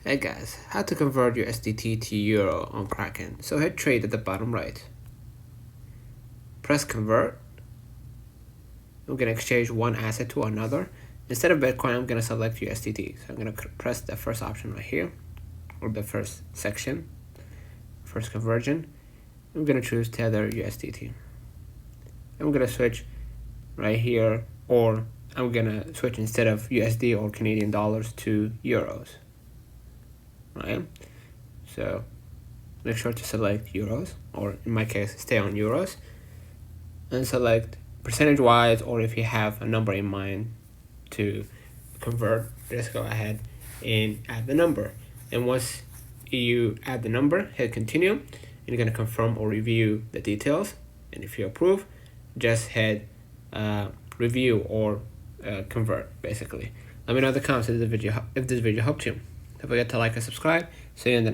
Hey guys, how to convert USDT to Euro on Kraken. So hit trade at the bottom right. Press convert. I'm going to exchange one asset to another. Instead of Bitcoin, I'm going to select USDT. So I'm going to press the first option right here, or the first section, first conversion. I'm going to choose Tether USDT. I'm going to switch right here, or I'm going to switch instead of USD or Canadian dollars to euros. Right? So make sure to select euros, or in my case, stay on euros, and select percentage-wise, or if you have a number in mind to convert, just go ahead and add the number. And once you add the number, hit continue, and you're going to confirm or review the details. And if you approve, just hit review or convert, basically. Let me know in the comments if this video helped you. Don't forget to like and subscribe. See you in the